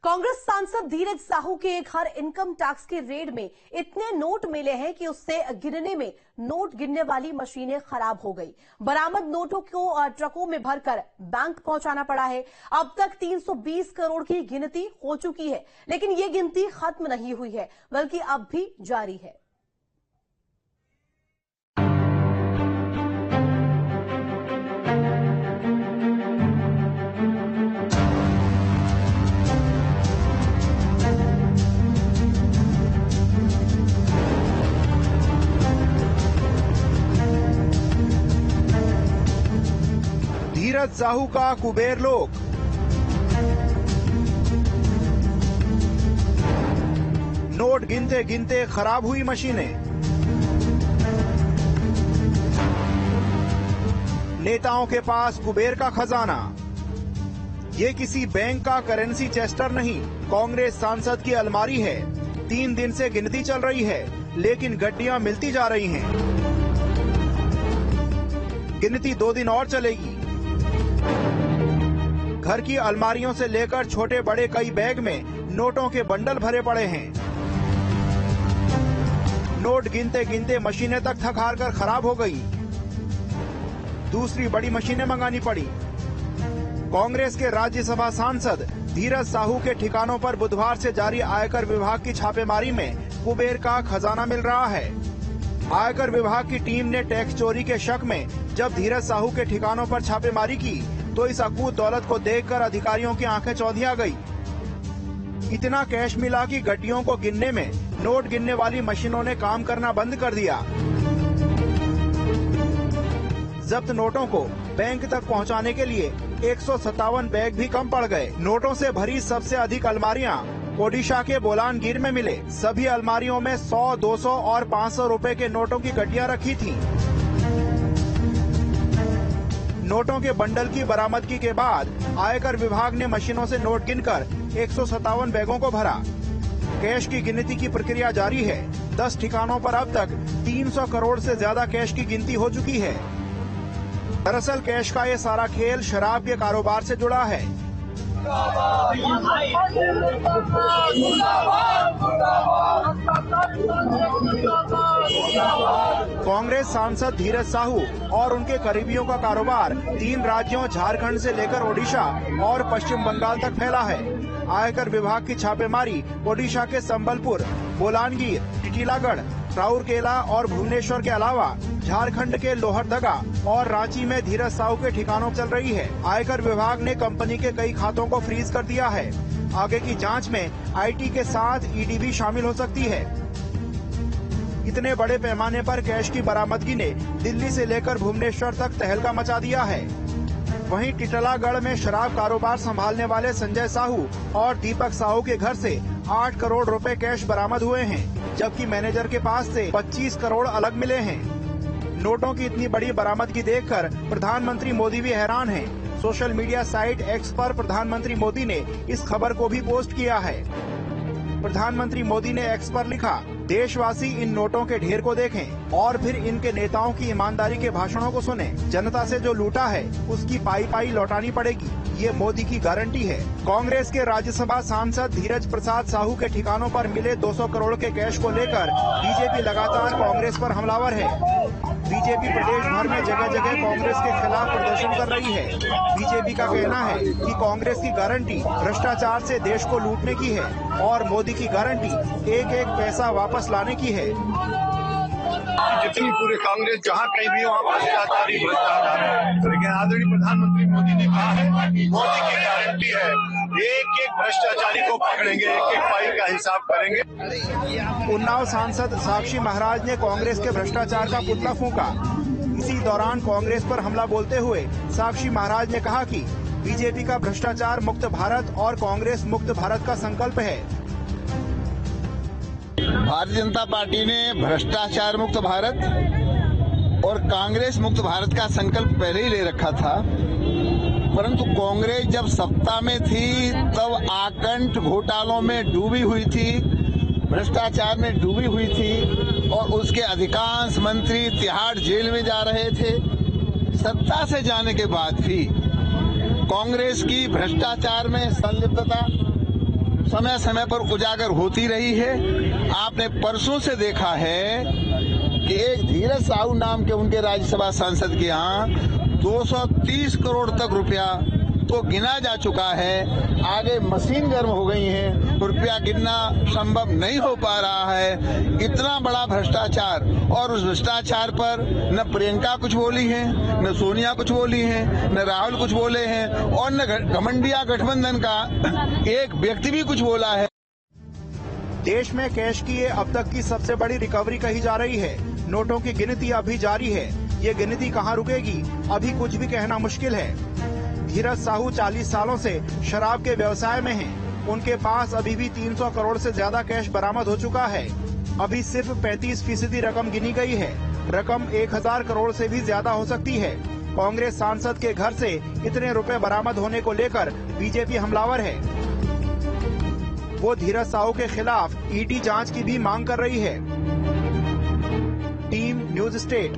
कांग्रेस सांसद धीरज साहू के घर इनकम टैक्स के रेड में इतने नोट मिले हैं कि उससे गिनने में नोट गिनने वाली मशीनें खराब हो गई। बरामद नोटों को ट्रकों में भरकर बैंक पहुंचाना पड़ा है। अब तक 320 करोड़ की गिनती हो चुकी है, लेकिन ये गिनती खत्म नहीं हुई है, बल्कि अब भी जारी है। धीरज साहू का कुबेर लोक। नोट गिनते गिनते खराब हुई मशीनें। नेताओं के पास कुबेर का खजाना। ये किसी बैंक का करेंसी चेस्टर नहीं, कांग्रेस सांसद की अलमारी है। 3 दिन से गिनती चल रही है, लेकिन गड्डियां मिलती जा रही हैं। गिनती 2 दिन और चलेगी। घर की अलमारियों से लेकर छोटे बड़े कई बैग में नोटों के बंडल भरे पड़े हैं। नोट गिनते गिनते मशीनें तक थक हार कर खराब हो गई। दूसरी बड़ी मशीनें मंगानी पड़ी। कांग्रेस के राज्यसभा सांसद धीरज साहू के ठिकानों पर बुधवार से जारी आयकर विभाग की छापेमारी में कुबेर का खजाना मिल रहा है। आयकर विभाग की टीम ने टैक्स चोरी के शक में जब धीरज साहू के ठिकानों पर छापेमारी की तो इस अकूत दौलत को देखकर अधिकारियों की आंखें चौंधिया गई। इतना कैश मिला कि गड्डियों को गिनने में नोट गिनने वाली मशीनों ने काम करना बंद कर दिया। जब्त नोटों को बैंक तक पहुंचाने के लिए 157 बैग भी कम पड़ गए। नोटों से भरी सबसे अधिक अलमारियां ओडिशा के बोलानगिर में मिले। सभी अलमारियों में 100, 200 और 500 रुपए के नोटों की गड्डियां रखी थीं। नोटों के बंडल की बरामदगी के बाद आयकर विभाग ने मशीनों से नोट गिनकर 157 बैगों को भरा। कैश की गिनती की प्रक्रिया जारी है। 10 ठिकानों पर अब तक 300 करोड़ से ज्यादा कैश की गिनती हो चुकी है। दरअसल कैश का ये सारा खेल शराब के कारोबार से जुड़ा है। कांग्रेस सांसद धीरज साहू और उनके करीबियों का कारोबार 3 राज्यों झारखंड से लेकर ओडिशा और पश्चिम बंगाल तक फैला है। आयकर विभाग की छापेमारी ओडिशा के संबलपुर, बोलानगिर, टिटिलागढ़, राउरकेला और भुवनेश्वर के अलावा झारखंड के लोहरदगा और रांची में धीरज साहू के ठिकानों चल रही है। आयकर विभाग ने कंपनी के कई खातों को फ्रीज कर दिया है। आगे की जांच में आईटी के साथ ईडी भी शामिल हो सकती है। इतने बड़े पैमाने पर कैश की बरामदगी ने दिल्ली से लेकर भुवनेश्वर तक तहलका मचा दिया है। वहीं टिटलागढ़ में शराब कारोबार संभालने वाले संजय साहू और दीपक साहू के घर से 8 करोड़ रुपए कैश बरामद हुए हैं, जबकि मैनेजर के पास से 25 करोड़ अलग मिले हैं। नोटों की इतनी बड़ी बरामदगी देखकर प्रधानमंत्री मोदी भी हैरान हैं। सोशल मीडिया साइट एक्स पर प्रधानमंत्री मोदी ने इस खबर को भी पोस्ट किया है। प्रधानमंत्री मोदी ने एक्स पर लिखा, देशवासी इन नोटों के ढेर को देखें और फिर इनके नेताओं की ईमानदारी के भाषणों को सुनें। जनता से जो लूटा है उसकी पाई पाई लौटानी पड़ेगी, ये मोदी की गारंटी है। कांग्रेस के राज्यसभा सांसद धीरज प्रसाद साहू के ठिकानों पर मिले 200 करोड़ के कैश को लेकर बीजेपी लगातार कांग्रेस पर हमलावर है। बीजेपी प्रदेश भर में जगह जगह कांग्रेस के खिलाफ प्रदर्शन कर रही है। बीजेपी का कहना है कि कांग्रेस की गारंटी भ्रष्टाचार से देश को लूटने की है और मोदी की गारंटी एक एक पैसा वापस लाने की है। जितनी पूरी कांग्रेस जहाँ कहीं भी वहाँ भ्रष्टाचार ही भ्रष्टाचार है, लेकिन आदरणीय प्रधानमंत्री मोदी ने कहा है, मोदी की गारंटी है, एक एक भ्रष्टाचारी को पकड़ेंगे, एक एक पाई का हिसाब करेंगे। उन्नाव सांसद साक्षी महाराज ने कांग्रेस के भ्रष्टाचार का पुतला फूंका। इसी दौरान कांग्रेस पर हमला बोलते हुए साक्षी महाराज ने कहा कि बीजेपी का भ्रष्टाचार मुक्त भारत और कांग्रेस मुक्त भारत का संकल्प है। भारतीय जनता पार्टी ने भ्रष्टाचार मुक्त भारत और कांग्रेस मुक्त भारत का संकल्प पहले ही ले रखा था, परंतु कांग्रेस जब सत्ता में थी तब आकंठ घोटालों में डूबी हुई थी, भ्रष्टाचार में डूबी हुई थी और उसके अधिकांश मंत्री तिहाड़ जेल में जा रहे थे। सत्ता से जाने के बाद भी कांग्रेस की भ्रष्टाचार में संलिप्तता, समय समय पर उजागर होती रही है। आपने परसों से देखा है कि एक धीरज साहू नाम के उनके राज्यसभा सांसद के यहाँ 230 करोड़ तक रुपया तो गिना जा चुका है। आगे मशीन गर्म हो गई है, रुपया गिनना संभव नहीं हो पा रहा है। इतना बड़ा भ्रष्टाचार, और उस भ्रष्टाचार पर न प्रियंका कुछ बोली है, न सोनिया कुछ बोली है, न राहुल कुछ बोले हैं, और न घमंडिया गठबंधन का एक व्यक्ति भी कुछ बोला है। देश में कैश की ये अब तक की सबसे बड़ी रिकवरी कही जा रही है। नोटों की गिनती अभी जारी है। ये गिनती कहाँ रुकेगी, अभी कुछ भी कहना मुश्किल है। धीरज साहू 40 सालों से शराब के व्यवसाय में हैं। उनके पास अभी भी 300 करोड़ से ज्यादा कैश बरामद हो चुका है। अभी सिर्फ 35% रकम गिनी गई है। रकम 1000 करोड़ से भी ज्यादा हो सकती है। कांग्रेस सांसद के घर से इतने रुपए बरामद होने को लेकर बीजेपी हमलावर है। वो धीरज साहू के खिलाफ ईडी जांच की भी मांग कर रही है। Team news state.